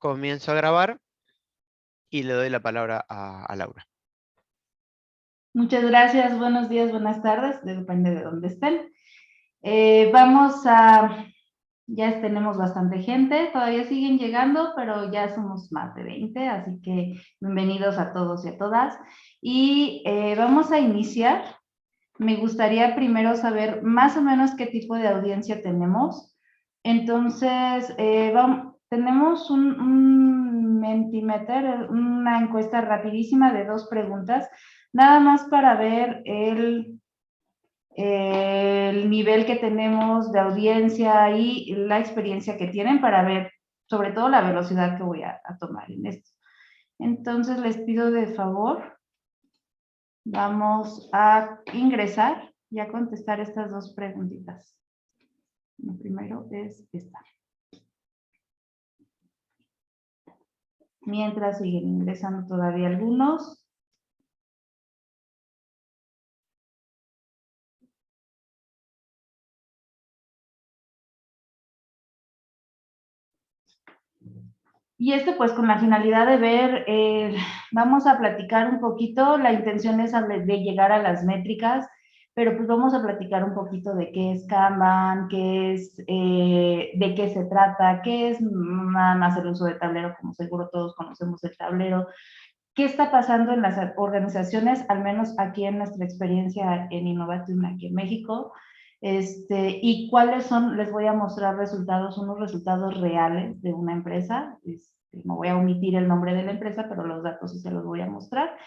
comienzo a grabar y le doy la palabra a Laura. Muchas gracias, buenos días, buenas tardes, depende de dónde estén. Ya tenemos bastante gente, todavía siguen llegando, pero ya somos más de 20, así que bienvenidos a todos y a todas. Y vamos a iniciar. Me gustaría primero saber más o menos qué tipo de audiencia tenemos. Entonces, tenemos un Mentimeter, una encuesta rapidísima de 2 preguntas, nada más para ver el nivel que tenemos de audiencia y la experiencia que tienen para ver, sobre todo, la velocidad que voy a tomar en esto. Entonces, les pido de favor, vamos a ingresar y a contestar estas 2 preguntitas. Lo primero es esta. Mientras siguen ingresando todavía algunos. Y esto pues con la finalidad de ver, vamos a platicar un poquito, la intención es de llegar a las métricas, pero pues vamos a platicar un poquito de qué es Kanban, de qué se trata, qué es nada más el uso de tablero, como seguro todos conocemos el tablero, qué está pasando en las organizaciones, al menos aquí en nuestra experiencia en Innovatium aquí en México, y cuáles son, les voy a mostrar unos resultados reales de una empresa. No voy a omitir el nombre de la empresa, pero los datos sí se los voy a mostrar,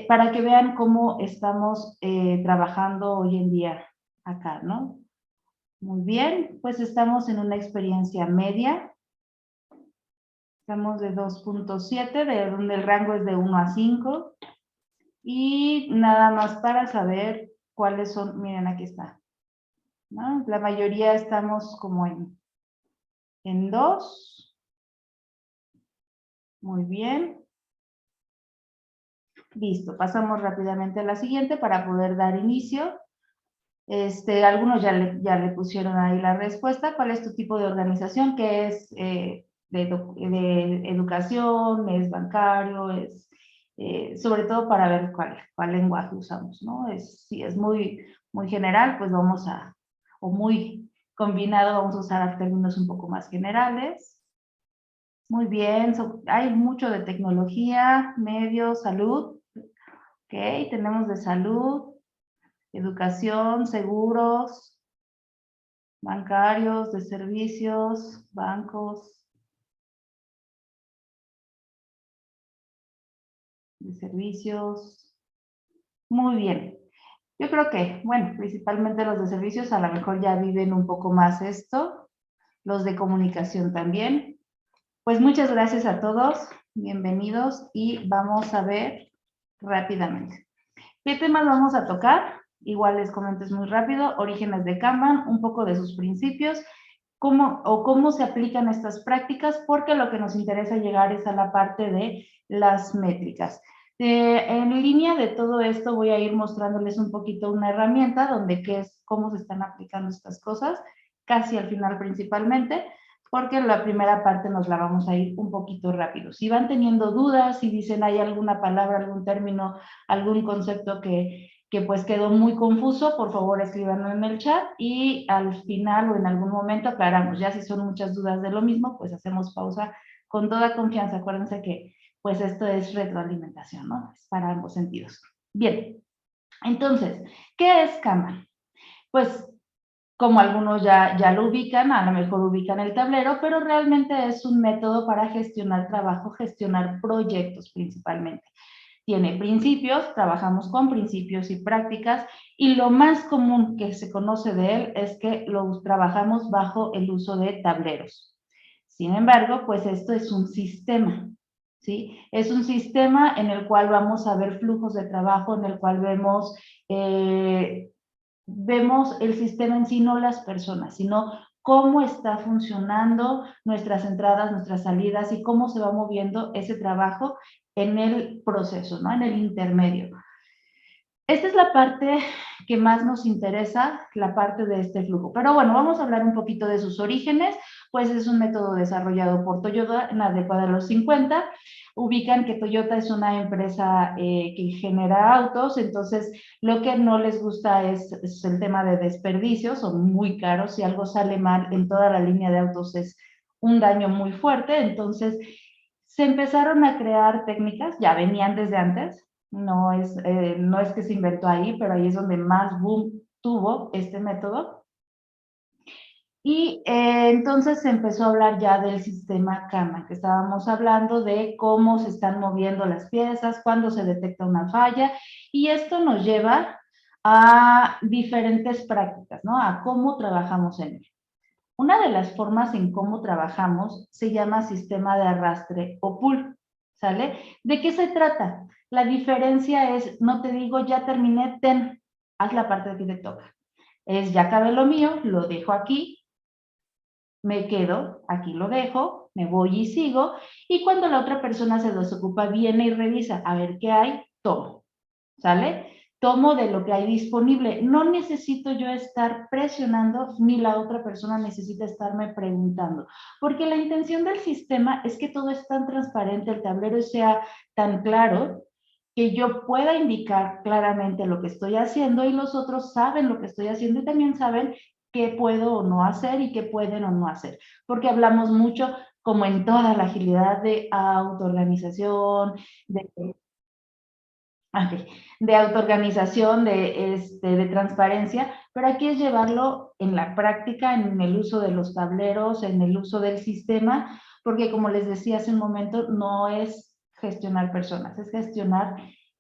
para que vean cómo estamos trabajando hoy en día acá, ¿no? Muy bien, pues estamos en una experiencia media. Estamos de 2.7, de donde el rango es de 1 a 5. Y nada más para saber cuáles son, miren, aquí está, ¿no? La mayoría estamos como en 2. Muy bien. Listo, pasamos rápidamente a la siguiente para poder dar inicio. Algunos ya le pusieron ahí la respuesta. ¿Cuál es tu tipo de organización? ¿Qué es de educación? ¿Es bancario? Sobre todo para ver cuál lenguaje usamos, ¿no? Si es muy general, pues o muy combinado, vamos a usar términos un poco más generales. Muy bien, hay mucho de tecnología, medios, salud. Ok, tenemos de salud, educación, seguros, bancarios, de servicios, bancos, de servicios. Muy bien. Yo creo que, bueno, principalmente los de servicios a lo mejor ya viven un poco más esto, los de comunicación también. Pues muchas gracias a todos, bienvenidos y vamos a ver rápidamente. ¿Qué temas vamos a tocar? Igual les comento muy rápido, orígenes de Kanban, un poco de sus principios, cómo se aplican estas prácticas, porque lo que nos interesa llegar es a la parte de las métricas. En línea de todo esto voy a ir mostrándoles un poquito una herramienta donde cómo se están aplicando estas cosas, casi al final principalmente, porque la primera parte nos la vamos a ir un poquito rápido. Si van teniendo dudas, si dicen hay alguna palabra, algún término, algún concepto que pues quedó muy confuso, por favor escríbanlo en el chat y al final o en algún momento aclaramos. Ya si son muchas dudas de lo mismo, pues hacemos pausa con toda confianza. Acuérdense que pues esto es retroalimentación, ¿no? Es para ambos sentidos. Bien, entonces, ¿qué es Kanban? Pues como algunos ya lo ubican, a lo mejor ubican el tablero, pero realmente es un método para gestionar trabajo, gestionar proyectos principalmente. Tiene principios, trabajamos con principios y prácticas, y lo más común que se conoce de él es que lo trabajamos bajo el uso de tableros. Sin embargo, pues esto es un sistema, ¿sí? Es un sistema en el cual vamos a ver flujos de trabajo, en el cual vemos el sistema en sí, no las personas, sino cómo está funcionando nuestras entradas, nuestras salidas y cómo se va moviendo ese trabajo en el proceso, ¿no? En el intermedio. Esta es la parte que más nos interesa, la parte de este flujo. Pero bueno, vamos a hablar un poquito de sus orígenes. Pues es un método desarrollado por Toyota en la década de los 50. Ubican que Toyota es una empresa que genera autos, entonces lo que no les gusta es el tema de desperdicios, son muy caros. Si algo sale mal en toda la línea de autos es un daño muy fuerte. Entonces se empezaron a crear técnicas, ya venían desde antes, no es que se inventó ahí, pero ahí es donde más boom tuvo este método. Y entonces se empezó a hablar ya del sistema Kanban, que estábamos hablando de cómo se están moviendo las piezas, cuándo se detecta una falla, y esto nos lleva a diferentes prácticas, ¿no? A cómo trabajamos en ello. Una de las formas en cómo trabajamos se llama sistema de arrastre o pull, ¿sale? ¿De qué se trata? La diferencia es, no te digo, ya terminé, ten, haz la parte que te toca. Es, ya acabé lo mío, lo dejo aquí, me quedo, aquí lo dejo, me voy y sigo, y cuando la otra persona se desocupa, viene y revisa, a ver qué hay, tomo, ¿sale? Tomo de lo que hay disponible. No necesito yo estar presionando, ni la otra persona necesita estarme preguntando, porque la intención del sistema es que todo es tan transparente, el tablero sea tan claro, que yo pueda indicar claramente lo que estoy haciendo y los otros saben lo que estoy haciendo y también saben qué puedo o no hacer y qué pueden o no hacer, porque hablamos mucho, como en toda la agilidad, de autoorganización, de de autoorganización, de transparencia, pero aquí es llevarlo en la práctica, en el uso de los tableros, en el uso del sistema, porque como les decía hace un momento, no es gestionar personas, es gestionar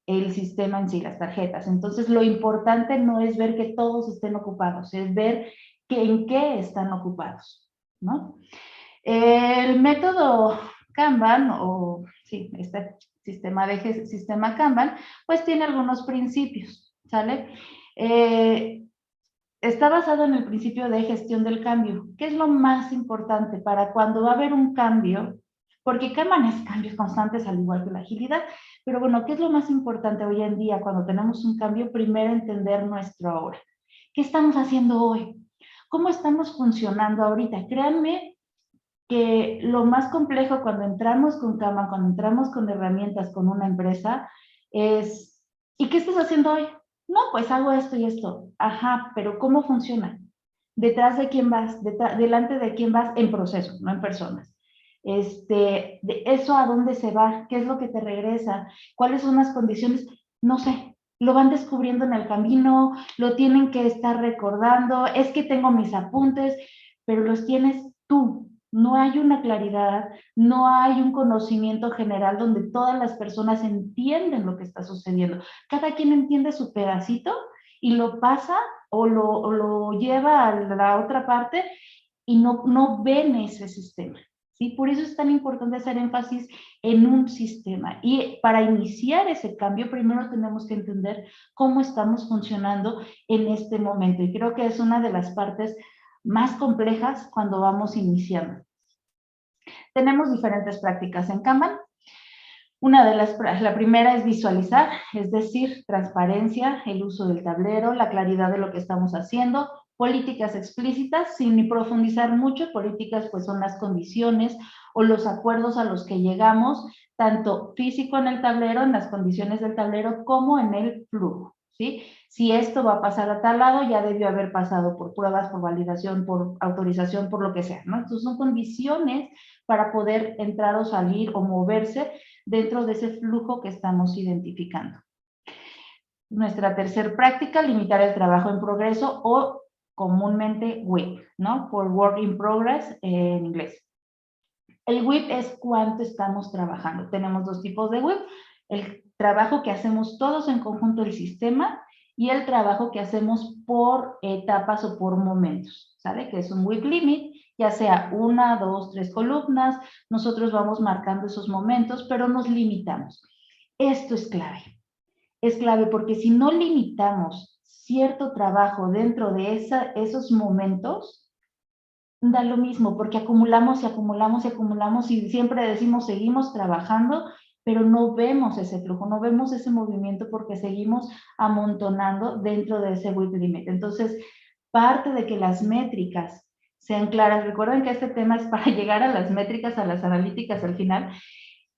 el sistema en sí, las tarjetas. Entonces, lo importante no es ver que todos estén ocupados, es ver que en qué están ocupados, ¿no? El método Kanban, o sí, este sistema Kanban, pues tiene algunos principios, ¿sale? Está basado en el principio de gestión del cambio. ¿Qué es lo más importante para cuando va a haber un cambio? Porque Kanban es cambios constantes, al igual que la agilidad. Pero bueno, ¿qué es lo más importante hoy en día cuando tenemos un cambio? Primero, entender nuestro ahora. ¿Qué estamos haciendo hoy? ¿Cómo estamos funcionando ahorita? Créanme que lo más complejo cuando entramos con Kanban, cuando entramos con herramientas con una empresa, es, ¿y qué estás haciendo hoy? No, pues hago esto y esto. Ajá, pero ¿cómo funciona? ¿Detrás de quién vas? ¿Delante de quién vas? En proceso, no en personas. De eso a dónde se va, qué es lo que te regresa, cuáles son las condiciones, no sé, lo van descubriendo en el camino, lo tienen que estar recordando, es que tengo mis apuntes, pero los tienes tú. No hay una claridad, no hay un conocimiento general donde todas las personas entienden lo que está sucediendo. Cada quien entiende su pedacito y lo pasa o lo lleva a la otra parte y no ven ese sistema. ¿Sí? Por eso es tan importante hacer énfasis en un sistema. Y para iniciar ese cambio, primero tenemos que entender cómo estamos funcionando en este momento. Y creo que es una de las partes más complejas cuando vamos iniciando. Tenemos diferentes prácticas en Kanban. La primera es visualizar, es decir, transparencia, el uso del tablero, la claridad de lo que estamos haciendo, políticas explícitas, sin ni profundizar mucho. Políticas pues son las condiciones o los acuerdos a los que llegamos, tanto físico en el tablero, en las condiciones del tablero, como en el flujo, ¿sí? Si esto va a pasar a tal lado, ya debió haber pasado por pruebas, por validación, por autorización, por lo que sea, ¿no? Entonces son condiciones para poder entrar o salir o moverse dentro de ese flujo que estamos identificando. Nuestra tercera práctica, limitar el trabajo en progreso o comúnmente WIP, ¿no? Por Work in Progress en inglés. El WIP es cuánto estamos trabajando. Tenemos dos tipos de WIP. El trabajo que hacemos todos en conjunto del sistema y el trabajo que hacemos por etapas o por momentos, ¿sale? Que es un WIP limit, ya sea 1, 2, 3 columnas. Nosotros vamos marcando esos momentos, pero nos limitamos. Esto es clave. Es clave porque si no limitamos cierto trabajo dentro de esos momentos, da lo mismo, porque acumulamos y acumulamos y acumulamos y siempre decimos seguimos trabajando, pero no vemos ese flujo, no vemos ese movimiento porque seguimos amontonando dentro de ese WIP limit. Entonces, parte de que las métricas sean claras, recuerden que este tema es para llegar a las métricas, a las analíticas al final,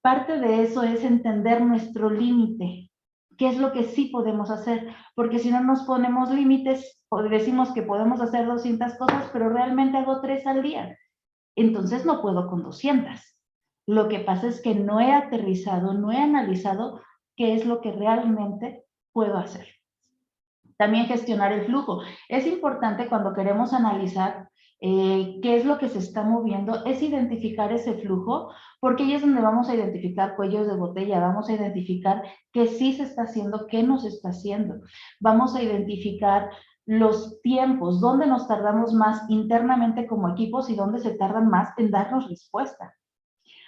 parte de eso es entender nuestro límite, qué es lo que sí podemos hacer, porque si no nos ponemos límites, decimos que podemos hacer 200 cosas, pero realmente hago 3 al día, entonces no puedo con 200. Lo que pasa es que no he aterrizado, no he analizado qué es lo que realmente puedo hacer. También gestionar el flujo. Es importante cuando queremos analizar qué es lo que se está moviendo, es identificar ese flujo, porque ahí es donde vamos a identificar cuellos de botella, vamos a identificar qué sí se está haciendo, qué no se está haciendo. Vamos a identificar los tiempos, dónde nos tardamos más internamente como equipos y dónde se tardan más en darnos respuesta.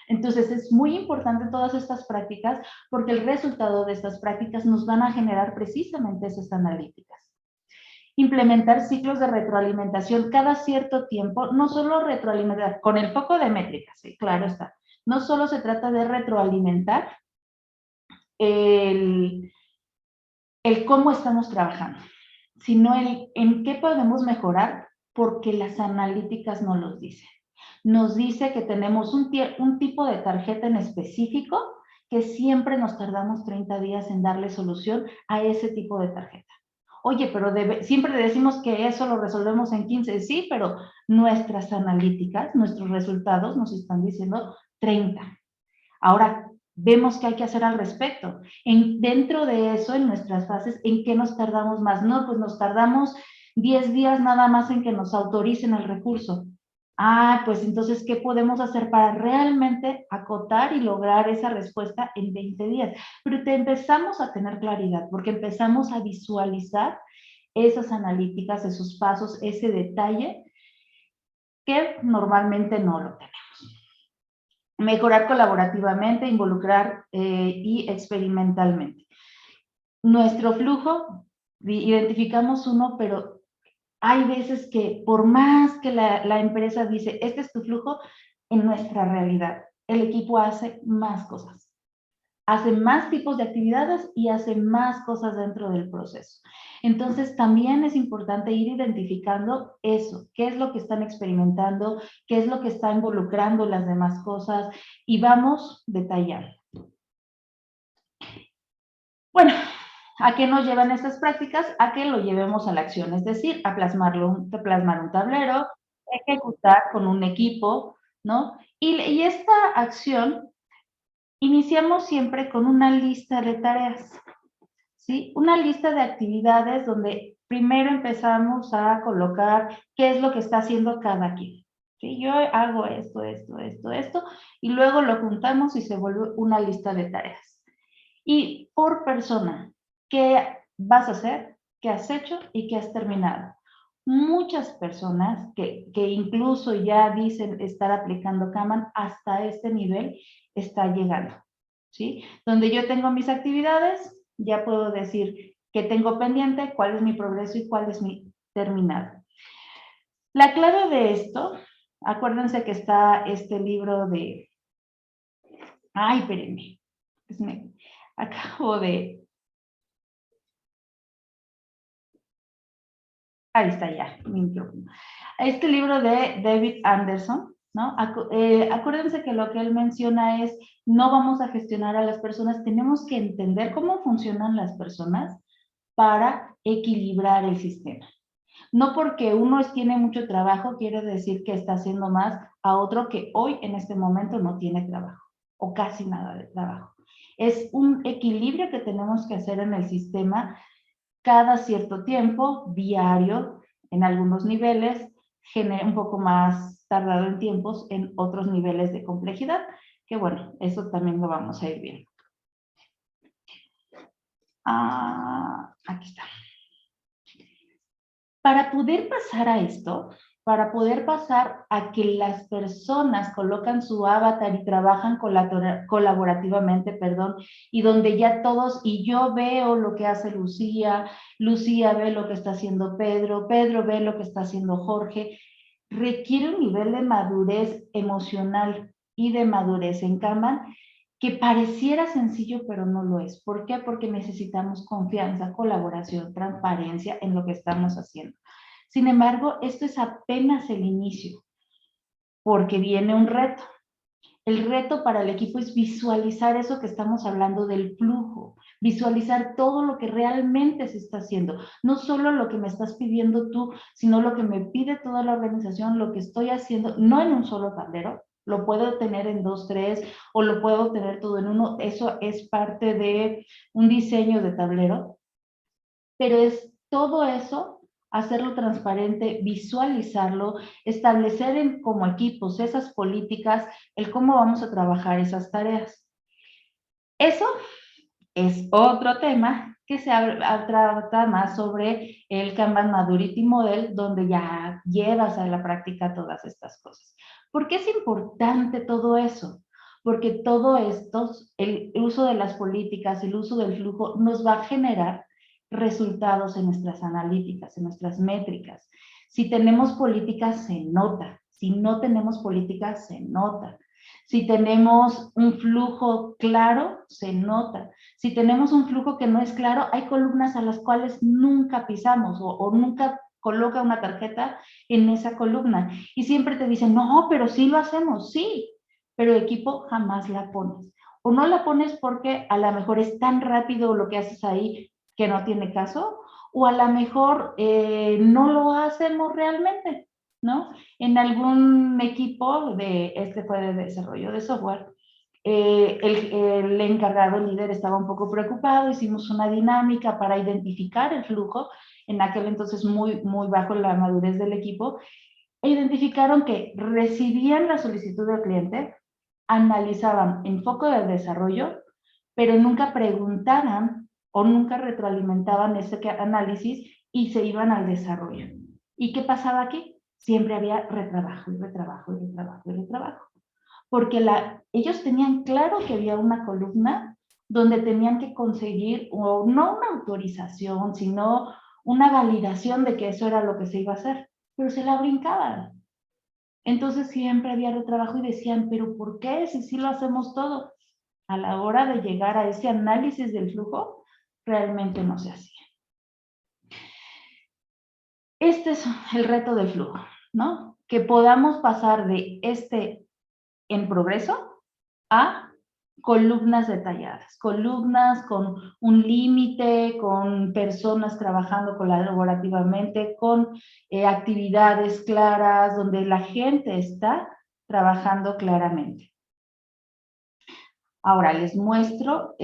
Entonces, es muy importante todas estas prácticas porque el resultado de estas prácticas nos van a generar precisamente esas analíticas. Implementar ciclos de retroalimentación cada cierto tiempo, no solo retroalimentar, con el foco de métricas, ¿sí? Claro está. No solo se trata de retroalimentar el cómo estamos trabajando, sino el en qué podemos mejorar porque las analíticas nos los dicen. Nos dice que tenemos un tipo de tarjeta en específico que siempre nos tardamos 30 días en darle solución a ese tipo de tarjeta. Oye, pero siempre decimos que eso lo resolvemos en 15, sí, pero nuestras analíticas, nuestros resultados nos están diciendo 30. Ahora, vemos qué hay que hacer al respecto. Dentro de eso, en nuestras fases, ¿en qué nos tardamos más? No, pues nos tardamos 10 días nada más en que nos autoricen el recurso. Ah, pues entonces, ¿qué podemos hacer para realmente acotar y lograr esa respuesta en 20 días? Pero te empezamos a tener claridad, porque empezamos a visualizar esas analíticas, esos pasos, ese detalle que normalmente no lo tenemos. Mejorar colaborativamente, involucrar y experimentalmente. Nuestro flujo, identificamos uno, pero hay veces que por más que la empresa dice, este es tu flujo, en nuestra realidad, el equipo hace más cosas. Hace más tipos de actividades y hace más cosas dentro del proceso. Entonces, también es importante ir identificando eso, qué es lo que están experimentando, qué es lo que está involucrando las demás cosas y vamos detallando. Bueno, ¿a qué nos llevan estas prácticas? A que lo llevemos a la acción, es decir, a plasmar un tablero, ejecutar con un equipo, ¿no? Y esta acción iniciamos siempre con una lista de tareas, ¿sí? Una lista de actividades donde primero empezamos a colocar qué es lo que está haciendo cada quien. ¿Sí? Yo hago esto, y luego lo juntamos y se vuelve una lista de tareas. Y por persona, ¿qué vas a hacer? ¿Qué has hecho y qué has terminado? Muchas personas que incluso ya dicen estar aplicando Kanban hasta este nivel está llegando, ¿sí? Donde yo tengo mis actividades, ya puedo decir qué tengo pendiente, cuál es mi progreso y cuál es mi terminado. La clave de esto, acuérdense que está este libro de... Ay, espérenme. Acabo de... Ahí está ya, mi micrófono. Este libro de David Anderson, ¿no? Acuérdense que lo que él menciona es, no vamos a gestionar a las personas, tenemos que entender cómo funcionan las personas para equilibrar el sistema. No porque uno tiene mucho trabajo, quiere decir que está haciendo más a otro que hoy, en este momento, no tiene trabajo, o casi nada de trabajo. Es un equilibrio que tenemos que hacer en el sistema cada cierto tiempo, diario, en algunos niveles, un poco más tardado en tiempos, en otros niveles de complejidad, que bueno, eso también lo vamos a ir viendo. Aquí está. Para poder pasar a esto, para poder pasar a que las personas colocan su avatar y trabajan colaborativamente, y donde ya todos, y yo veo lo que hace Lucía, Lucía ve lo que está haciendo Pedro, Pedro ve lo que está haciendo Jorge, requiere un nivel de madurez emocional y de madurez en Kanban que pareciera sencillo, pero no lo es. ¿Por qué? Porque necesitamos confianza, colaboración, transparencia en lo que estamos haciendo. Sin embargo, esto es apenas el inicio, porque viene un reto. El reto para el equipo es visualizar eso que estamos hablando del flujo, visualizar todo lo que realmente se está haciendo, no solo lo que me estás pidiendo tú, sino lo que me pide toda la organización, lo que estoy haciendo, no en un solo tablero, lo puedo tener en 2, 3, o lo puedo tener todo en uno, eso es parte de un diseño de tablero, pero es todo eso, hacerlo transparente, visualizarlo, establecer como equipos esas políticas, el cómo vamos a trabajar esas tareas. Eso es otro tema que se trata más sobre el Kanban Maturity Model, donde ya llevas a la práctica todas estas cosas. ¿Por qué es importante todo eso? Porque todo esto, el uso de las políticas, el uso del flujo, nos va a generar resultados en nuestras analíticas, en nuestras métricas. Si tenemos políticas, se nota. Si no tenemos políticas, se nota. Si tenemos un flujo claro, se nota. Si tenemos un flujo que no es claro, hay columnas a las cuales nunca pisamos o nunca coloca una tarjeta en esa columna. Y siempre te dicen, no, pero sí lo hacemos, sí, pero equipo jamás la pones. O no la pones porque a lo mejor es tan rápido lo que haces ahí que no tiene caso, o a lo mejor no lo hacemos realmente, ¿no? En algún equipo fue de desarrollo de software, el encargado, el líder, estaba un poco preocupado, hicimos una dinámica para identificar el flujo, en aquel entonces muy bajo la madurez del equipo, e identificaron que recibían la solicitud del cliente, analizaban en foco de desarrollo, pero nunca preguntaban o nunca retroalimentaban ese análisis y se iban al desarrollo. ¿Y qué pasaba aquí? Siempre había retrabajo y retrabajo y retrabajo y retrabajo. Porque ellos tenían claro que había una columna donde tenían que conseguir, o no una autorización, sino una validación de que eso era lo que se iba a hacer, pero se la brincaban. Entonces siempre había retrabajo y decían, pero ¿por qué? Si sí lo hacemos todo. A la hora de llegar a ese análisis del flujo, realmente no se hacía. Este es el reto del flujo, ¿no? Que podamos pasar de en progreso a columnas detalladas, columnas con un límite, con personas trabajando colaborativamente, con actividades claras, donde la gente está trabajando claramente. Ahora les muestro,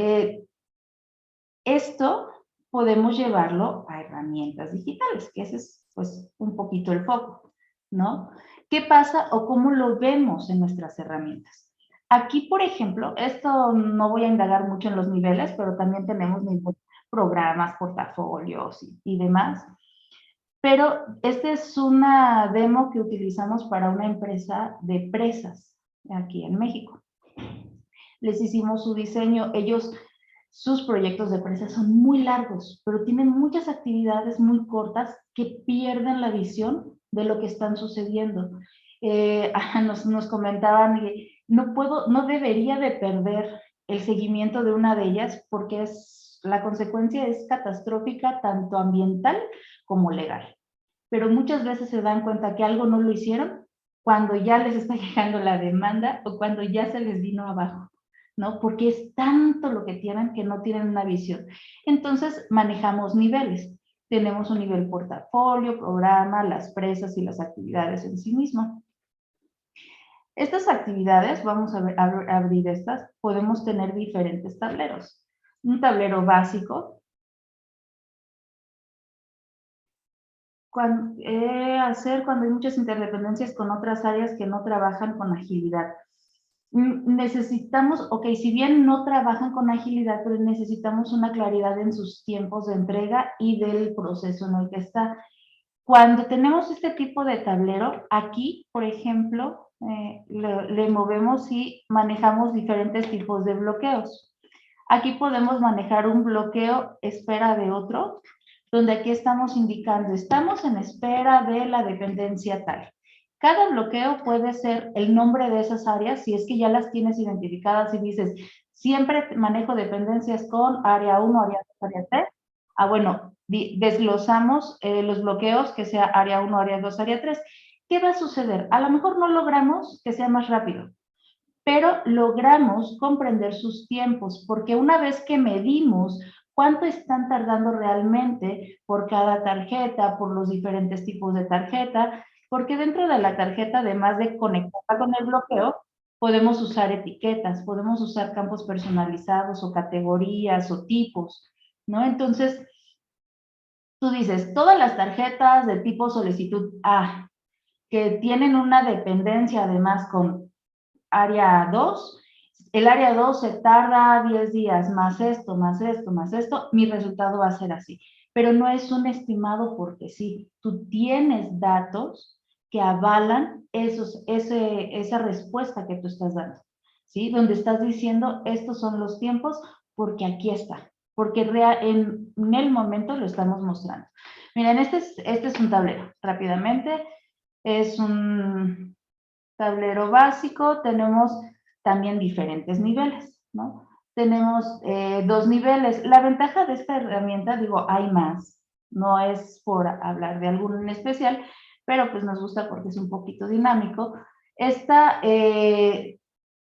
esto podemos llevarlo a herramientas digitales, que ese es pues un poquito el foco, ¿no? ¿Qué pasa o cómo lo vemos en nuestras herramientas? Aquí, por ejemplo, esto no voy a indagar mucho en los niveles, pero también tenemos programas, portafolios y demás. Pero esta es una demo que utilizamos para una empresa de presas aquí en México. Les hicimos su diseño, sus proyectos de presa son muy largos, pero tienen muchas actividades muy cortas que pierden la visión de lo que están sucediendo. Nos comentaban que no debería de perder el seguimiento de una de ellas porque la consecuencia es catastrófica tanto ambiental como legal. Pero muchas veces se dan cuenta que algo no lo hicieron cuando ya les está llegando la demanda o cuando ya se les vino abajo, ¿no? Porque es tanto lo que tienen que no tienen una visión. Entonces, manejamos niveles. Tenemos un nivel portafolio, programa, las presas y las actividades en sí mismo. Estas actividades, vamos a abrir estas, podemos tener diferentes tableros. Un tablero básico, hacer cuando hay muchas interdependencias con otras áreas que no trabajan con agilidad. Necesitamos, ok, si bien no trabajan con agilidad, pero necesitamos una claridad en sus tiempos de entrega y del proceso en el que está. Cuando tenemos este tipo de tablero, aquí, por ejemplo, le movemos y manejamos diferentes tipos de bloqueos. Aquí podemos manejar un bloqueo espera de otro, donde aquí estamos indicando, estamos en espera de la dependencia tal. Cada bloqueo puede ser el nombre de esas áreas, si es que ya las tienes identificadas y dices, Siempre manejo dependencias con área 1, área 2, área 3. Bueno, desglosamos los bloqueos que sea área 1, área 2, área 3. ¿Qué va a suceder? A lo mejor no logramos que sea más rápido, pero logramos comprender sus tiempos, porque una vez que medimos cuánto están tardando realmente por cada tarjeta, por los diferentes tipos de tarjeta, porque dentro de la tarjeta, además de conectarla con el bloqueo, podemos usar etiquetas, podemos usar campos personalizados o categorías o tipos, ¿no? Entonces, tú dices, todas las tarjetas de tipo solicitud A, que tienen una dependencia además con área 2, el área 2 se tarda 10 días, más esto, más esto, más esto, mi resultado va a ser así. Pero no es un estimado porque sí, tú tienes datos que avalan esa respuesta que tú estás dando, ¿sí? Donde estás diciendo, estos son los tiempos porque aquí está, porque en el momento lo estamos mostrando. Miren, este es un tablero, rápidamente, es un tablero básico, tenemos también diferentes niveles, ¿no? Tenemos 2 niveles. La ventaja de esta herramienta, digo, hay más, no es por hablar de alguno en especial, pero pues nos gusta porque es un poquito dinámico. Esta,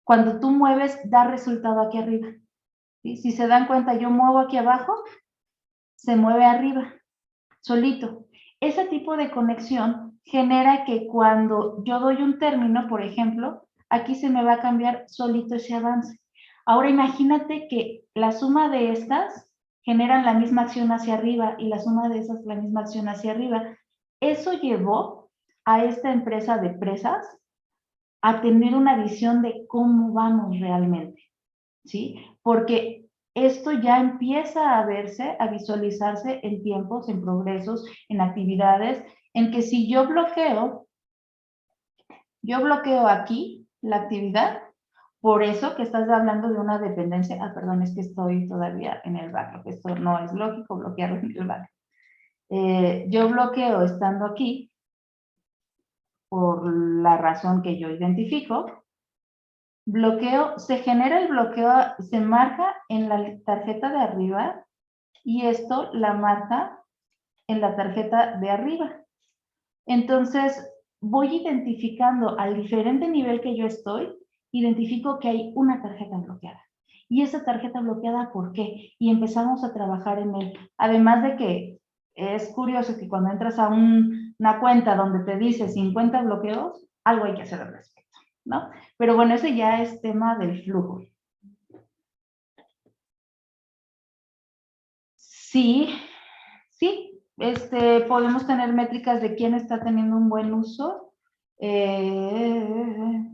cuando tú mueves, da resultado aquí arriba, ¿sí? Si se dan cuenta, yo muevo aquí abajo, se mueve arriba, solito. Ese tipo de conexión genera que cuando yo doy un término, por ejemplo, aquí se me va a cambiar solito ese avance. Ahora imagínate que la suma de estas generan la misma acción hacia arriba y la suma de esas la misma acción hacia arriba. Eso llevó a esta empresa de presas a tener una visión de cómo vamos realmente, ¿sí? Porque esto ya empieza a verse, a visualizarse en tiempos, en progresos, en actividades, en que si yo bloqueo aquí la actividad, por eso que estás hablando de una dependencia, perdón, es que estoy todavía en el backup, esto no es lógico bloquearlo en el backup. Yo bloqueo estando aquí, por la razón que yo identifico, bloqueo, se genera el bloqueo, se marca en la tarjeta de arriba y esto la marca en la tarjeta de arriba. Entonces, voy identificando al diferente nivel que yo estoy, identifico que hay una tarjeta bloqueada. Y esa tarjeta bloqueada, ¿por qué? Y empezamos a trabajar en él. Además de que es curioso que cuando entras a una cuenta donde te dice 50 bloqueos, algo hay que hacer al respecto, ¿no? Pero bueno, ese ya es tema del flujo. Sí, sí, podemos tener métricas de quién está teniendo un buen uso.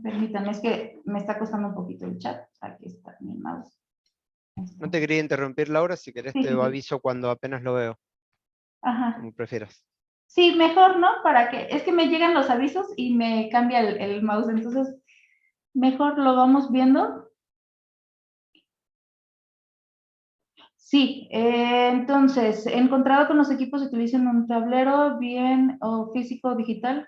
Permítanme, es que me está costando un poquito el chat. Aquí está mi mouse. No te quería interrumpir, Laura, si querés Sí, te sí, sí. aviso cuando apenas lo veo, Ajá. como prefieras. Sí, mejor, ¿no? Para que, es que me llegan los avisos y me cambia el mouse, entonces mejor lo vamos viendo. Sí, entonces, encontrado con los equipos se utilizan un tablero bien o físico o digital.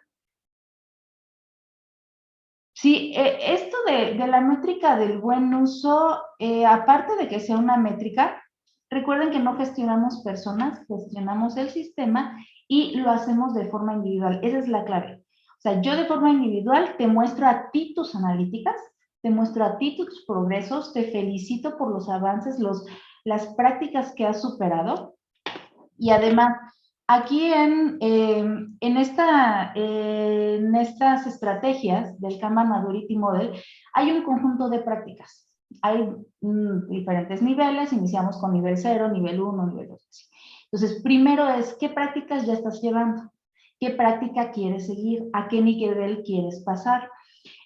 Sí, esto de la métrica del buen uso, aparte de que sea una métrica, recuerden que no gestionamos personas, gestionamos el sistema y lo hacemos de forma individual. Esa es la clave. O sea, yo de forma individual te muestro a ti tus analíticas, te muestro a ti tus progresos, te felicito por los avances, las prácticas que has superado y además aquí en estas estrategias del Kanban Maturity Model hay un conjunto de prácticas. Hay diferentes niveles, iniciamos con nivel 0, nivel 1, nivel 2. Entonces, primero es, ¿qué prácticas ya estás llevando? ¿Qué práctica quieres seguir? ¿A qué nivel quieres pasar?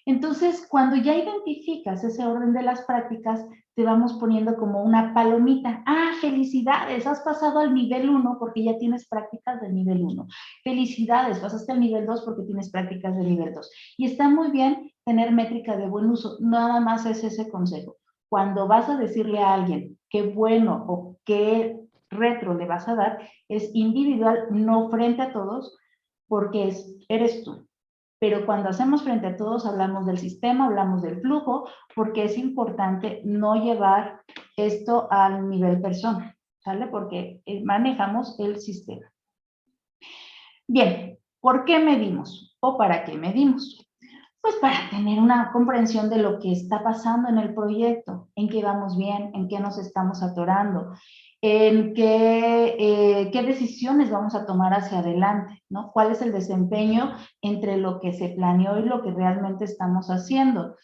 Entonces, cuando ya identificas ese orden de las prácticas, te vamos poniendo como una palomita. Ah, felicidades, has pasado al nivel 1 porque ya tienes prácticas del nivel 1. Felicidades, pasaste al nivel 2 porque tienes prácticas del nivel 2. Y está muy bien tener métrica de buen uso, nada más es ese consejo. Cuando vas a decirle a alguien qué bueno o qué retro le vas a dar, es individual, no frente a todos, porque eres tú. pero cuando hacemos frente a todos hablamos del sistema, hablamos del flujo, porque es importante no llevar esto al nivel persona, ¿sale? Porque manejamos el sistema. Bien, ¿por qué medimos? ¿O para qué medimos? Pues para tener una comprensión de lo que está pasando en el proyecto, en qué vamos bien, en qué nos estamos atorando, en qué decisiones vamos a tomar hacia adelante, ¿no? ¿Cuál es el desempeño entre lo que se planeó y lo que realmente estamos haciendo?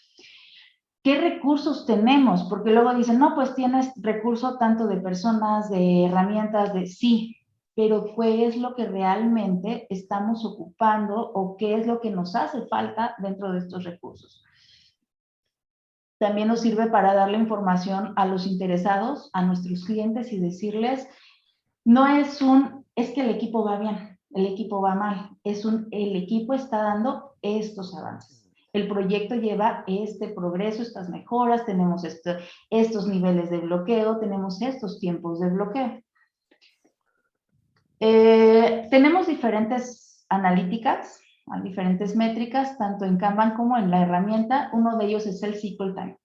¿Qué recursos tenemos? Porque luego dicen, no, pues tienes recurso tanto de personas, de herramientas, de sí, pero ¿qué es lo que realmente estamos ocupando o qué es lo que nos hace falta dentro de estos recursos? También nos sirve para darle información a los interesados, a nuestros clientes y decirles, no es que el equipo va bien, el equipo va mal, el equipo está dando estos avances. El proyecto lleva este progreso, estas mejoras, tenemos estos niveles de bloqueo, tenemos estos tiempos de bloqueo. Tenemos diferentes analíticas, diferentes métricas, tanto en Kanban como en la herramienta. Uno de ellos es el cycle time.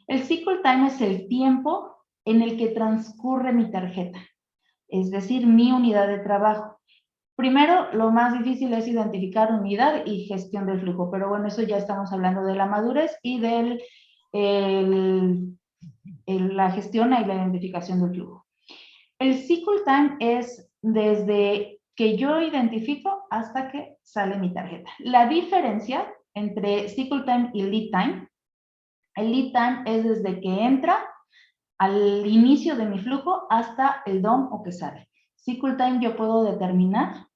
El cycle time es el tiempo en el que transcurre mi tarjeta, es decir, mi unidad de trabajo. Primero, lo más difícil es identificar unidad y gestión del flujo, pero bueno, eso ya estamos hablando de la madurez y de la gestión y la identificación del flujo. El cycle time es desde que yo identifico hasta que sale mi tarjeta. La diferencia entre cycle time y lead time, el lead time es desde que entra al inicio de mi flujo hasta el DOM o que sale. Cycle time yo puedo determinar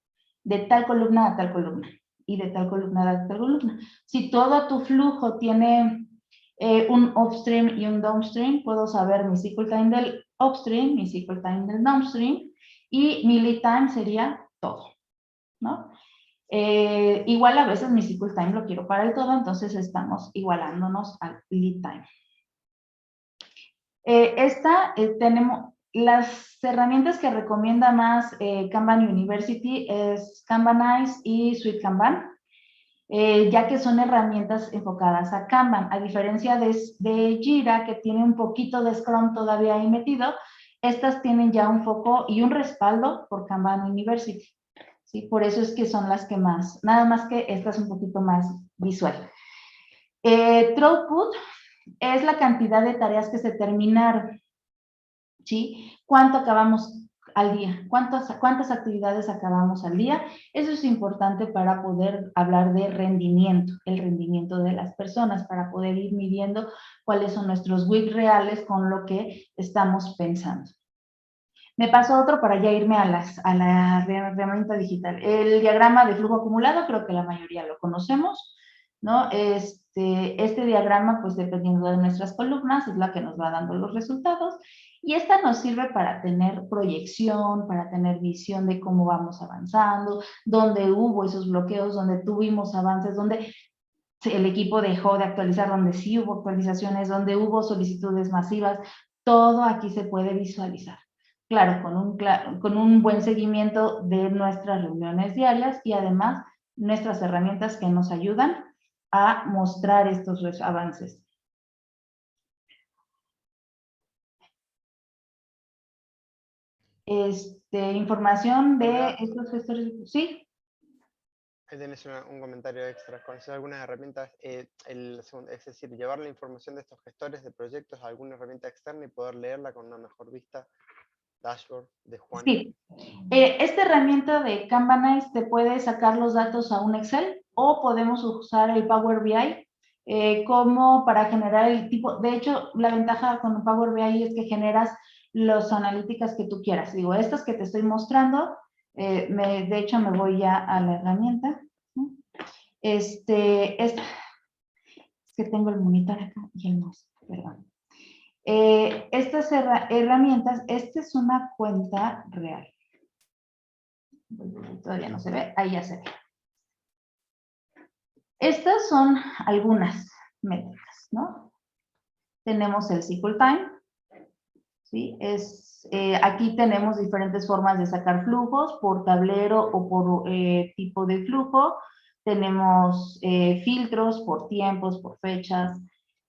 de tal columna a tal columna y de tal columna a tal columna. Si todo tu flujo tiene un upstream y un downstream, puedo saber mi cycle time del upstream, mi cycle time del downstream y mi lead time sería todo, ¿no? Igual a veces mi cycle time lo quiero para el todo, entonces estamos igualándonos al lead time. Tenemos las herramientas que recomienda más Kanban University es Kanbanize y Suite Kanban, ya que son herramientas enfocadas a Kanban, a diferencia de Jira, que tiene un poquito de Scrum todavía ahí metido. Estas tienen ya un foco y un respaldo por Kanban University, ¿sí? Por eso es que son las que más, nada más que esta es un poquito más visual. Throughput es la cantidad de tareas que se terminaron, ¿sí? ¿Cuánto acabamos al día? ¿Cuántas actividades acabamos al día? Eso es importante para poder hablar de rendimiento, el rendimiento de las personas, para poder ir midiendo cuáles son nuestros WIC reales con lo que estamos pensando. Me paso otro para ya irme a la herramienta digital. El diagrama de flujo acumulado, creo que la mayoría lo conocemos, ¿no? Este diagrama, pues dependiendo de nuestras columnas, es la que nos va dando los resultados. Y esta nos sirve para tener proyección, para tener visión de cómo vamos avanzando, dónde hubo esos bloqueos, dónde tuvimos avances, dónde el equipo dejó de actualizar, donde sí hubo actualizaciones, donde hubo solicitudes masivas. Todo aquí se puede visualizar. Claro, con un buen seguimiento de nuestras reuniones diarias y además nuestras herramientas que nos ayudan a mostrar estos avances. Información de estos gestores, ¿sí? Ahí tenés un comentario extra. ¿Conoces algunas herramientas? Es decir, llevar la información de estos gestores de proyectos a alguna herramienta externa y poder leerla con una mejor vista. Dashboard de Juan. Sí. Esta herramienta de Kanbanize te puede sacar los datos a un Excel o podemos usar el Power BI como para generar el tipo. De hecho, la ventaja con Power BI es que generas las analíticas que tú quieras. Digo, estas que te estoy mostrando, de hecho me voy ya a la herramienta. Es que tengo el monitor acá y el mouse, perdón. Estas herramientas, esta es una cuenta real. Todavía no se ve, ahí ya se ve. Estas son algunas métricas, ¿no? Tenemos el cycle time, ¿sí? Aquí tenemos diferentes formas de sacar flujos por tablero o por tipo de flujo. tenemos filtros por tiempos, por fechas,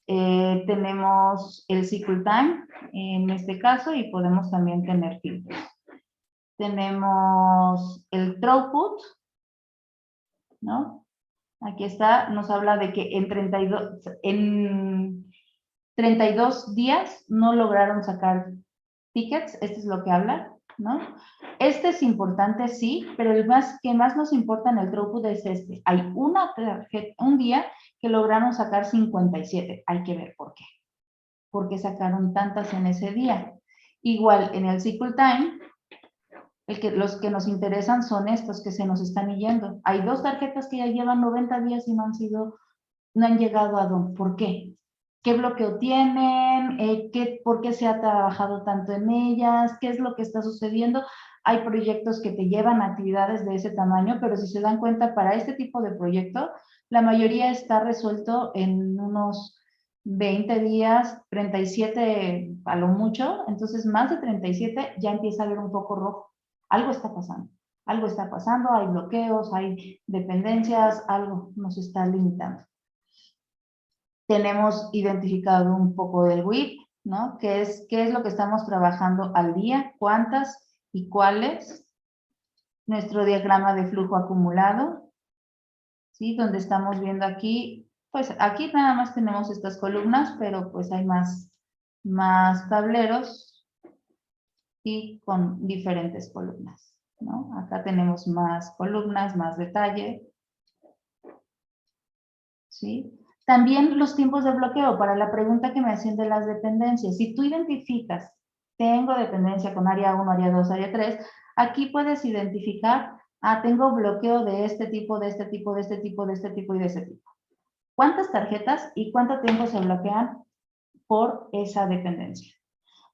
tenemos el cycle time en este caso y podemos también tener filtros. Tenemos el throughput, ¿no? Aquí está, nos habla de que en 32 días no lograron sacar tickets, esto es lo que habla, ¿no? Este es importante, sí, pero el que más nos importa en el throughput es este. Hay un día que lograron sacar 57, hay que ver por qué. ¿Por qué sacaron tantas en ese día? Igual, en el cycle time, los que nos interesan son estos que se nos están yendo. Hay 2 tarjetas que ya llevan 90 días y no han llegado a DOM. ¿Por qué? ¿Qué bloqueo tienen? ¿Por qué se ha trabajado tanto en ellas? ¿Qué es lo que está sucediendo? Hay proyectos que te llevan a actividades de ese tamaño, pero si se dan cuenta, para este tipo de proyecto, la mayoría está resuelto en unos 20 días, 37 a lo mucho, entonces más de 37 ya empieza a ver un poco rojo. Algo está pasando. Algo está pasando, hay bloqueos, hay dependencias, algo nos está limitando. Tenemos identificado un poco del WIP, ¿no? ¿Qué es lo que estamos trabajando al día? ¿Cuántas y cuáles? Nuestro diagrama de flujo acumulado, ¿sí? Donde estamos viendo aquí, pues aquí nada más tenemos estas columnas, pero pues hay más tableros y con diferentes columnas, ¿no? Acá tenemos más columnas, más detalle, ¿sí? También los tiempos de bloqueo, para la pregunta que me hacían de las dependencias. Si tú identificas, tengo dependencia con área 1, área 2, área 3, aquí puedes identificar, tengo bloqueo de este tipo, de este tipo, de este tipo, de este tipo y de ese tipo. ¿Cuántas tarjetas y cuánto tiempo se bloquean por esa dependencia?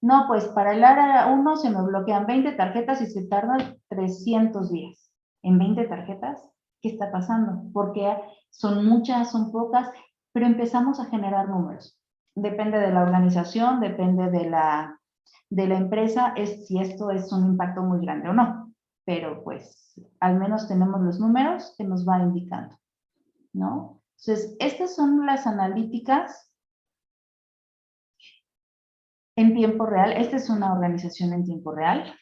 No, pues para el área 1 se me bloquean 20 tarjetas y se tardan 300 días. ¿En 20 tarjetas? ¿Qué está pasando? Porque son muchas, son pocas, pero empezamos a generar números. Depende de la organización, depende de la empresa, si esto es un impacto muy grande o no. Pero pues al menos tenemos los números que nos va indicando, ¿no? Entonces, estas son las analíticas en tiempo real. Esta es una organización en tiempo real,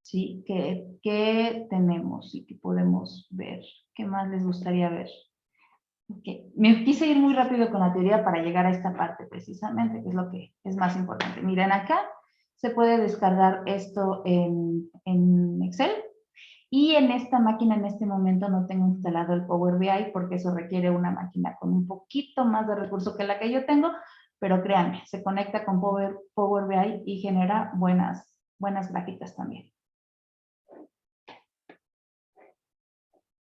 ¿sí? ¿Qué tenemos y qué podemos ver? ¿Qué más les gustaría ver? Okay. Me quise ir muy rápido con la teoría para llegar a esta parte precisamente, que es lo que es más importante. Miren, acá se puede descargar esto en Excel y en esta máquina en este momento no tengo instalado el Power BI porque eso requiere una máquina con un poquito más de recurso que la que yo tengo, pero créanme, se conecta con Power BI y genera buenas gráficas también.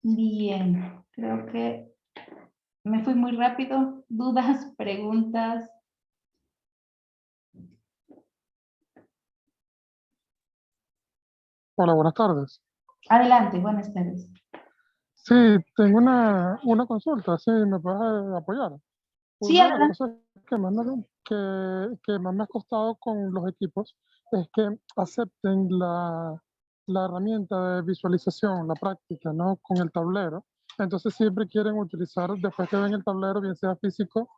Bien, creo que me fui muy rápido. ¿Dudas, preguntas? Hola, buenas tardes. Adelante, buenas tardes. Sí, tengo una consulta, si me puedes apoyar. Sí, Una de las adelante. cosas que más me ha costado con los equipos es que acepten la herramienta de visualización, la práctica, ¿no? Con el tablero. Entonces siempre quieren utilizar, después que ven el tablero, bien sea físico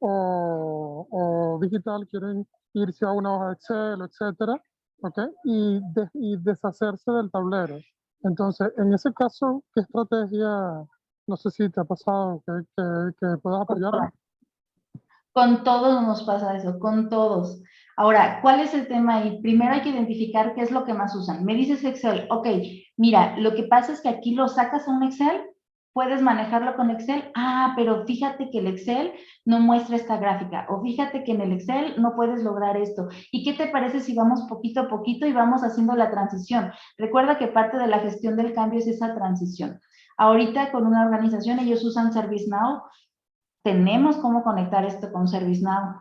o digital, quieren irse a una hoja de Excel, etcétera, ¿ok? Y deshacerse del tablero. Entonces, en ese caso, ¿qué estrategia, no sé si te ha pasado, que puedas apoyarme? Con todos nos pasa eso, con todos. Ahora, ¿cuál es el tema ahí? Primero hay que identificar qué es lo que más usan. Me dices Excel, ok, mira, lo que pasa es que aquí lo sacas a un Excel, puedes manejarlo con Excel, pero fíjate que el Excel no muestra esta gráfica, o fíjate que en el Excel no puedes lograr esto. ¿Y qué te parece si vamos poquito a poquito y vamos haciendo la transición? Recuerda que parte de la gestión del cambio es esa transición. Ahorita con una organización ellos usan ServiceNow. Tenemos cómo conectar esto con ServiceNow,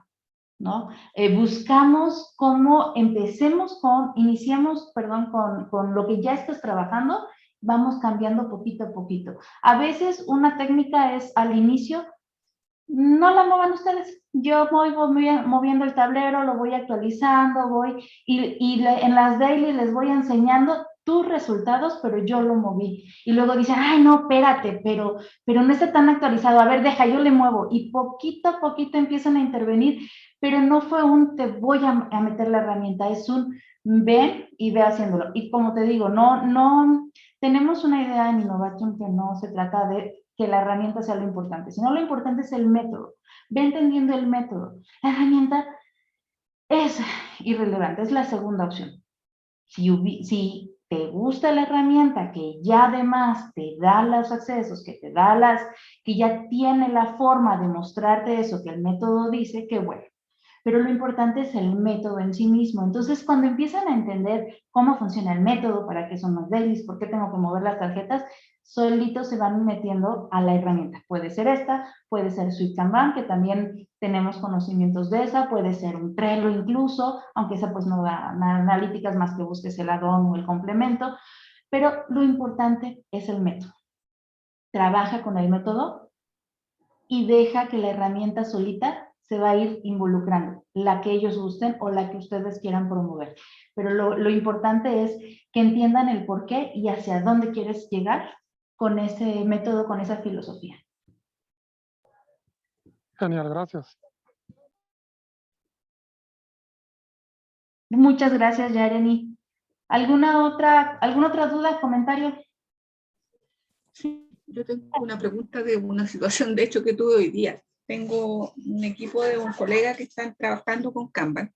¿no? Buscamos cómo iniciamos con lo que ya estás trabajando, vamos cambiando poquito a poquito. A veces una técnica es al inicio, no la muevan ustedes, yo voy moviendo el tablero, lo voy actualizando, en las daily les voy enseñando, tus resultados, pero yo lo moví. Y luego dicen, ay, no, espérate, pero no está tan actualizado. A ver, deja, yo le muevo. Y poquito a poquito empiezan a intervenir, pero no fue un te voy a meter la herramienta, es un ven y ve haciéndolo. Y como te digo, no tenemos una idea en Innovation que no se trata de que la herramienta sea lo importante, sino lo importante es el método. Ve entendiendo el método. La herramienta es irrelevante, es la segunda opción. Si te gusta la herramienta que ya además te da los accesos, que ya tiene la forma de mostrarte eso que el método dice, qué bueno. Pero lo importante es el método en sí mismo. Entonces, cuando empiezan a entender cómo funciona el método, para qué son los dailies, por qué tengo que mover las tarjetas, solitos se van metiendo a la herramienta. Puede ser esta, puede ser Sweet Kanban, que también tenemos conocimientos de esa, puede ser un Trello incluso, aunque esa pues no da analíticas más que busques el add-on o el complemento, pero lo importante es el método. Trabaja con el método y deja que la herramienta solita se va a ir involucrando, la que ellos gusten o la que ustedes quieran promover. Pero lo importante es que entiendan el por qué y hacia dónde quieres llegar con ese método, con esa filosofía. Genial, gracias. Muchas gracias, Yareni. ¿Alguna otra duda, comentario? Sí, yo tengo una pregunta de una situación, de hecho, que tuve hoy día. Tengo un equipo de un colega que están trabajando con Kanban.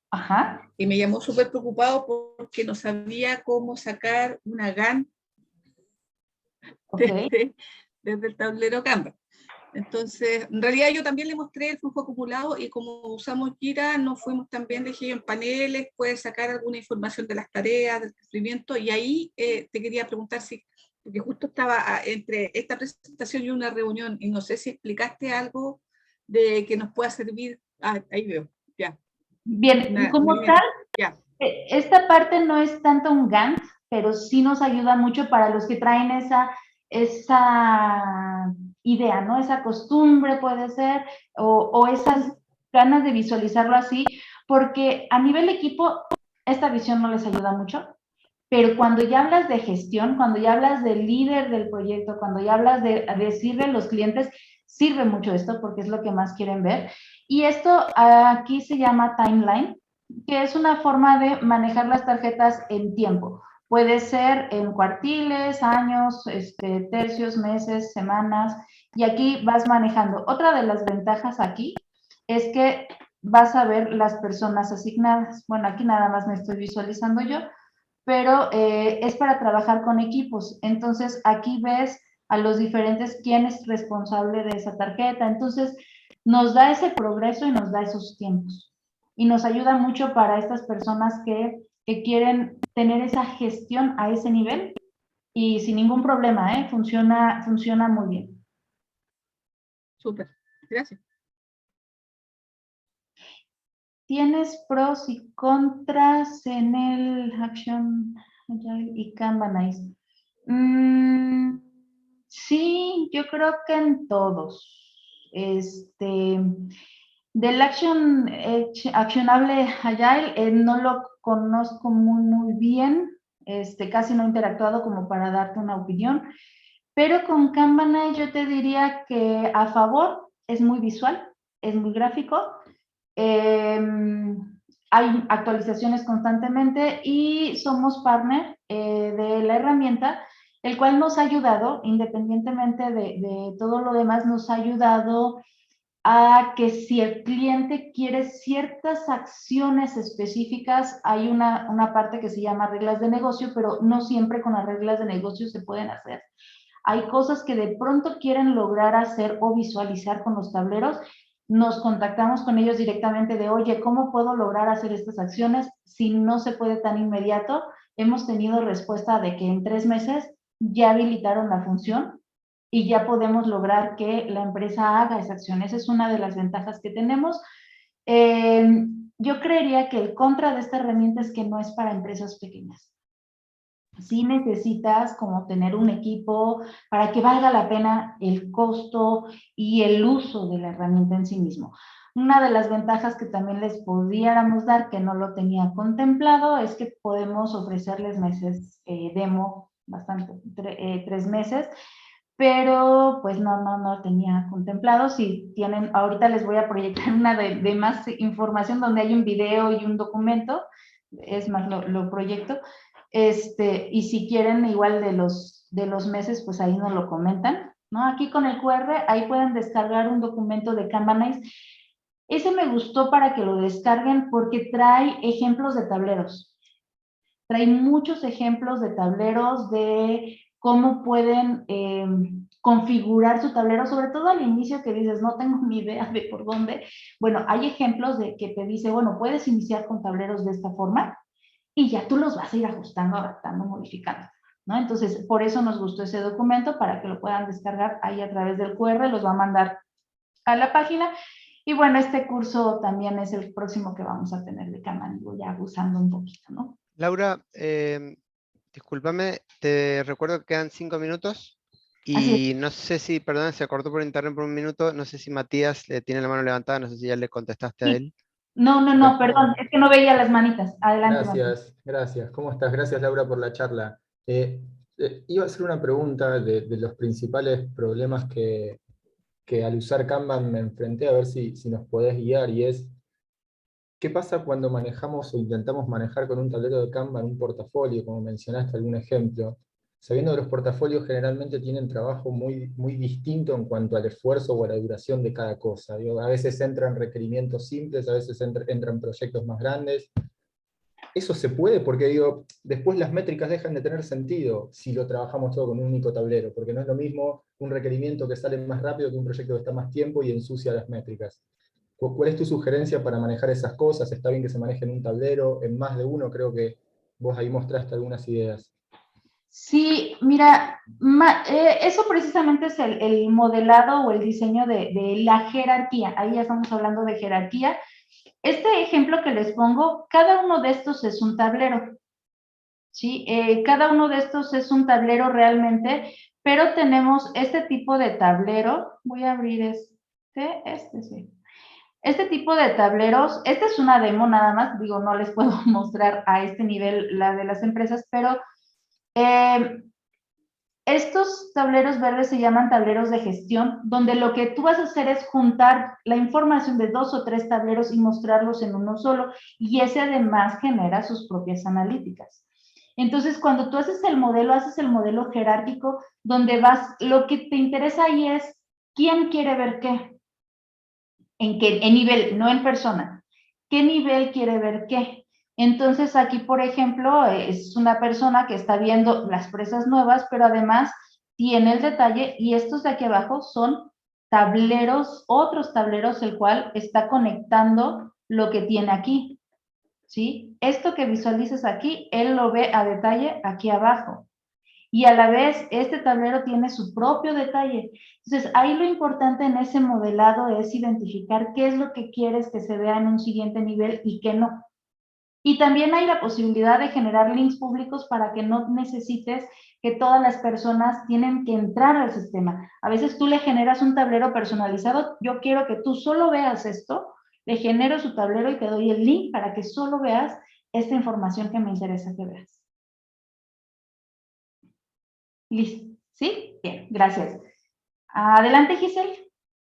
Ajá. Y me llamó súper preocupado porque no sabía cómo sacar una Gantt desde el tablero Kanban. Entonces, en realidad yo también le mostré el flujo acumulado y como usamos Jira, nos fuimos también, dije, en paneles, puedes sacar alguna información de las tareas, del cumplimiento, y ahí te quería preguntar si, porque justo estaba entre esta presentación y una reunión, y no sé si explicaste algo de que nos pueda servir. Ahí veo, ya. Bien, como tal, ya. Esta parte no es tanto un Gantt, pero sí nos ayuda mucho para los que traen esa idea, ¿no? Esa costumbre puede ser, o esas ganas de visualizarlo así, porque a nivel equipo, esta visión no les ayuda mucho, pero cuando ya hablas de gestión, cuando ya hablas del líder del proyecto, cuando ya hablas de decirle a los clientes, sirve mucho esto porque es lo que más quieren ver. Y esto aquí se llama timeline, que es una forma de manejar las tarjetas en tiempo. Puede ser en cuartiles, años, tercios, meses, semanas, y aquí vas manejando. Otra de las ventajas aquí es que vas a ver las personas asignadas. Bueno, aquí nada más me estoy visualizando yo, pero es para trabajar con equipos. Entonces, aquí ves a los diferentes quién es responsable de esa tarjeta. Entonces, nos da ese progreso y nos da esos tiempos. Y nos ayuda mucho para estas personas que quieren tener esa gestión a ese nivel y sin ningún problema, ¿eh? Funciona muy bien. Súper, gracias. ¿Tienes pros y contras en el Action Agile y Kanbanize? Sí, yo creo que en todos. Del accionable Agile no lo conozco muy bien, casi no he interactuado como para darte una opinión, pero con Kanban yo te diría que a favor es muy visual, es muy gráfico, hay actualizaciones constantemente y somos partner de la herramienta, el cual nos ha ayudado, independientemente de todo lo demás, nos ha ayudado a que si el cliente quiere ciertas acciones específicas, hay una parte que se llama reglas de negocio, pero no siempre con las reglas de negocio se pueden hacer. Hay cosas que de pronto quieren lograr hacer o visualizar con los tableros. Nos contactamos con ellos directamente de, oye, ¿cómo puedo lograr hacer estas acciones si no se puede tan inmediato? Hemos tenido respuesta de que en 3 meses ya habilitaron la función y ya podemos lograr que la empresa haga esa acción. Esa es una de las ventajas que tenemos. Yo creería que el contra de esta herramienta es que no es para empresas pequeñas. Sí necesitas como tener un equipo para que valga la pena el costo y el uso de la herramienta en sí mismo. Una de las ventajas que también les pudiéramos dar, que no lo tenía contemplado, es que podemos ofrecerles meses demo, bastante, 3 meses, pero pues no tenía contemplado. Si tienen, ahorita les voy a proyectar una de más información donde hay un video y un documento, es más, lo proyecto. Y si quieren igual de los meses, pues ahí nos lo comentan, ¿no? Aquí con el QR, ahí pueden descargar un documento de Kanbanize. Ese me gustó para que lo descarguen porque trae ejemplos de tableros. Trae muchos ejemplos de tableros de cómo pueden configurar su tablero, sobre todo al inicio que dices, no tengo ni idea de por dónde. Bueno, hay ejemplos de que te dice, bueno, puedes iniciar con tableros de esta forma y ya tú los vas a ir ajustando, adaptando, modificando, ¿no? Entonces, por eso nos gustó ese documento, para que lo puedan descargar ahí a través del QR, los va a mandar a la página. Y bueno, este curso también es el próximo que vamos a tener de Kanban, ya abusando un poquito, ¿no? Laura, discúlpame, te recuerdo que quedan 5 minutos Así y no sé si, perdón, se cortó por internet por un minuto, no sé si Matías tiene la mano levantada, no sé si ya le contestaste a es. él. No, perdón, es que no veía las manitas. Adelante, Matías. Gracias. ¿Cómo estás? Gracias, Laura, por la charla. Iba a hacer una pregunta de los principales problemas que al usar Kanban me enfrenté, a ver si nos podés guiar, y es, ¿qué pasa cuando manejamos o intentamos manejar con un tablero de Kanban un portafolio, como mencionaste algún ejemplo? Sabiendo que los portafolios generalmente tienen trabajo muy distinto en cuanto al esfuerzo o a la duración de cada cosa. Digo, a veces entran requerimientos simples, a veces entran proyectos más grandes. Eso se puede porque, digo, después las métricas dejan de tener sentido si lo trabajamos todo con un único tablero, porque no es lo mismo un requerimiento que sale más rápido que un proyecto que está más tiempo y ensucia las métricas. ¿Cuál es tu sugerencia para manejar esas cosas? ¿Está bien que se maneje en un tablero, en más de uno? Creo que vos ahí mostraste algunas ideas. Sí, mira, eso precisamente es el modelado o el diseño de la jerarquía. Ahí ya estamos hablando de jerarquía. Este ejemplo que les pongo, cada uno de estos es un tablero, ¿sí? Cada uno de estos es un tablero realmente, pero tenemos este tipo de tablero. Voy a abrir sí. Este tipo de tableros, esta es una demo nada más, digo, no les puedo mostrar a este nivel la de las empresas, pero estos tableros verdes se llaman tableros de gestión, donde lo que tú vas a hacer es juntar la información de 2 o 3 tableros y mostrarlos en uno solo, y ese además genera sus propias analíticas. Entonces, cuando tú haces el modelo jerárquico, donde lo que te interesa ahí es quién quiere ver qué, en nivel, no en persona. ¿Qué nivel quiere ver qué? Entonces aquí, por ejemplo, es una persona que está viendo las presas nuevas, pero además tiene el detalle, y estos de aquí abajo son tableros, otros tableros, el cual está conectando lo que tiene aquí, ¿sí? Esto que visualizas aquí, él lo ve a detalle aquí abajo. Y a la vez, este tablero tiene su propio detalle. Entonces, ahí lo importante en ese modelado es identificar qué es lo que quieres que se vea en un siguiente nivel y qué no. Y también hay la posibilidad de generar links públicos para que no necesites que todas las personas tienen que entrar al sistema. A veces tú le generas un tablero personalizado, yo quiero que tú solo veas esto, le genero su tablero y te doy el link para que solo veas esta información que me interesa que veas. Listo. ¿Sí? Bien, gracias. Adelante, Giselle.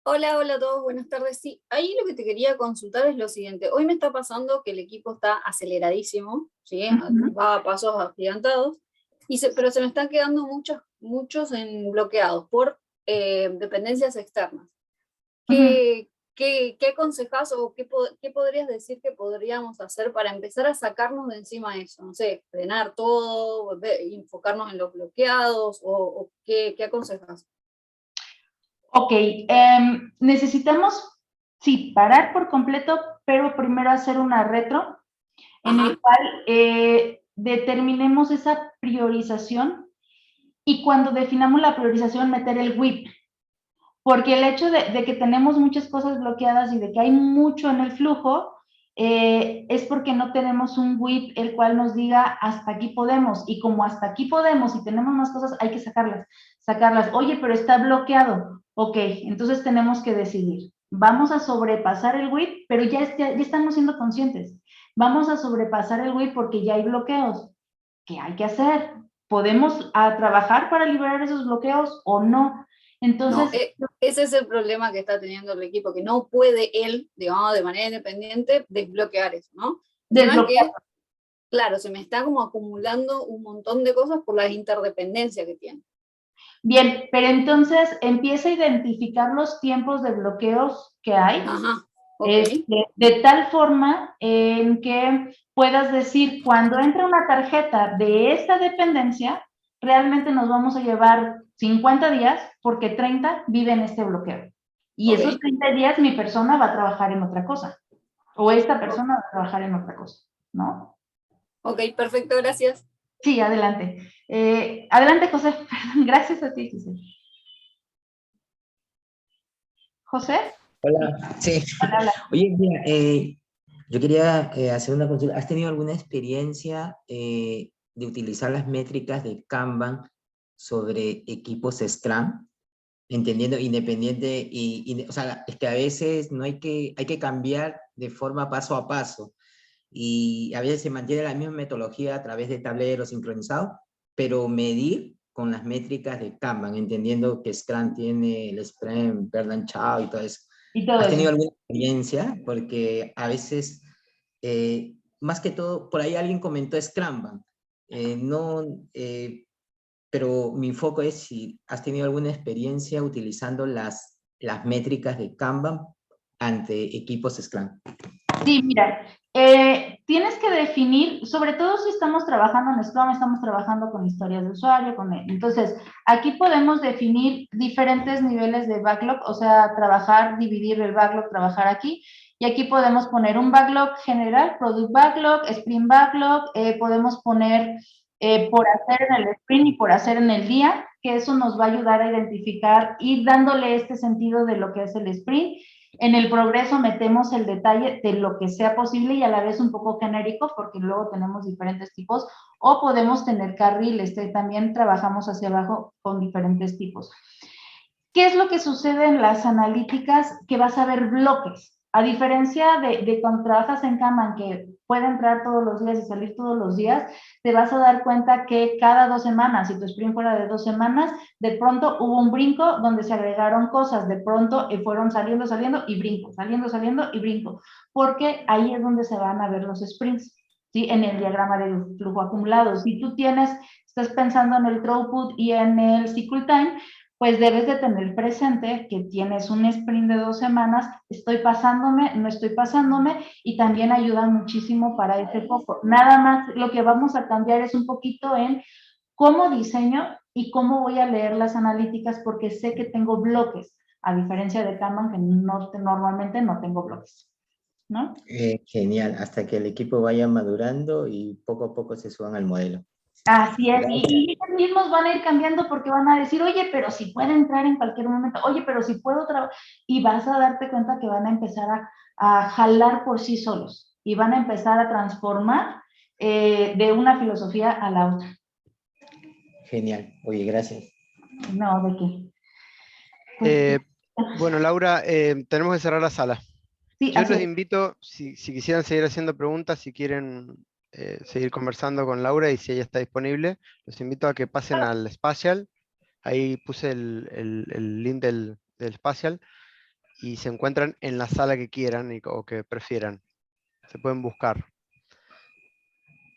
Hola a todos, buenas tardes. Sí, ahí lo que te quería consultar es lo siguiente. Hoy me está pasando que el equipo está aceleradísimo, ¿sí? Va a pasos agigantados, pero se me están quedando muchos bloqueados por dependencias externas. ¿Qué aconsejas o qué podrías decir que podríamos hacer para empezar a sacarnos de encima de eso? No sé, frenar todo, enfocarnos en los bloqueados, o ¿qué aconsejas? Ok, necesitamos, sí, parar por completo, pero primero hacer una retro en el cual determinemos esa priorización, y cuando definamos la priorización, meter el WIP. Porque el hecho de que tenemos muchas cosas bloqueadas y de que hay mucho en el flujo, es porque no tenemos un WIP el cual nos diga hasta aquí podemos, y como hasta aquí podemos y tenemos más cosas, hay que sacarlas. Oye, pero está bloqueado. Ok, entonces tenemos que decidir. vamos a sobrepasar el WIP, pero ya estamos siendo conscientes. Vamos a sobrepasar el WIP porque ya hay bloqueos. ¿Qué hay que hacer? ¿Podemos trabajar para liberar esos bloqueos o no? Entonces, no, ese es el problema que está teniendo el equipo, que no puede él, digamos, de manera independiente, desbloquear eso, ¿no? El tema es que, claro, se me está como acumulando un montón de cosas por las interdependencias que tiene. Bien, pero entonces empieza a identificar los tiempos de bloqueos que hay. Ajá, okay. De tal forma en que puedas decir, cuando entra una tarjeta de esta dependencia, realmente nos vamos a llevar 50 días porque 30 vive en este bloqueo. Y esos 30 días mi persona va a trabajar en otra cosa. O esta persona va a trabajar en otra cosa, ¿no? Ok, perfecto, gracias. Sí, adelante. Adelante, José. Gracias a ti, José. ¿José? Hola, sí. Hola. Oye, mira, yo quería hacer una consulta. ¿Has tenido alguna experiencia de utilizar las métricas de Kanban sobre equipos Scrum? Entendiendo independiente o sea, es que a veces no hay que cambiar de forma paso a paso. Y a veces se mantiene la misma metodología a través de tableros sincronizados, pero medir con las métricas de Kanban, entendiendo que Scrum tiene el Sprint, Berdan Chao y todo eso. ¿Has tenido alguna experiencia? Porque a veces, más que todo, por ahí alguien comentó Scrumban. Pero mi foco es si has tenido alguna experiencia utilizando las métricas de Kanban ante equipos Scrum. Sí, mira, tienes que definir, sobre todo si estamos trabajando en Scrum, estamos trabajando con historias de usuario, entonces, aquí podemos definir diferentes niveles de backlog, o sea, dividir el backlog, trabajar aquí, y aquí podemos poner un backlog general, product backlog, sprint backlog, podemos poner por hacer en el sprint y por hacer en el día, que eso nos va a ayudar a identificar, ir dándole este sentido de lo que es el sprint. En el progreso metemos el detalle de lo que sea posible y a la vez un poco genérico, porque luego tenemos diferentes tipos, o podemos tener carriles, también trabajamos hacia abajo con diferentes tipos. ¿Qué es lo que sucede en las analíticas? Que vas a ver bloques. A diferencia de cuando trabajas en Kanban, que puede entrar todos los días y salir todos los días, te vas a dar cuenta que cada 2 semanas, si tu sprint fuera de 2 semanas, de pronto hubo un brinco donde se agregaron cosas, de pronto fueron saliendo y brinco, saliendo y brinco, porque ahí es donde se van a ver los sprints, ¿sí? En el diagrama de flujo acumulado. Si tú estás pensando en el throughput y en el cycle time, pues debes de tener presente que tienes un sprint de 2 semanas, estoy pasándome, no estoy pasándome, y también ayuda muchísimo para ese foco. Nada más lo que vamos a cambiar es un poquito en cómo diseño y cómo voy a leer las analíticas, porque sé que tengo bloques, a diferencia de Kanban, que normalmente no tengo bloques, ¿no? Genial, hasta que el equipo vaya madurando y poco a poco se suban al modelo. Así es, y ellos mismos van a ir cambiando porque van a decir, oye, pero si puede entrar en cualquier momento, oye, pero si puedo trabajar, y vas a darte cuenta que van a empezar a jalar por sí solos, y van a empezar a transformar de una filosofía a la otra. Genial, oye, gracias. No, ¿de qué? Pues, bueno, Laura, tenemos que cerrar la sala. sí, Yo los invito, si quisieran seguir haciendo preguntas, si quieren seguir conversando con Laura y si ella está disponible, los invito a que pasen al Spatial. Ahí puse el link del Spatial y se encuentran en la sala que quieran o que prefieran. Se pueden buscar.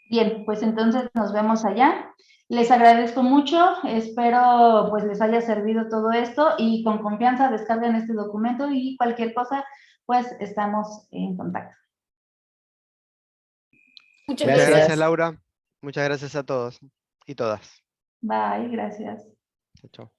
Bien, pues entonces nos vemos allá. Les agradezco mucho, espero pues les haya servido todo esto y con confianza descarguen este documento y cualquier cosa, pues estamos en contacto. Muchas Gracias, Laura. Muchas gracias a todos y todas. Bye, gracias. Chao.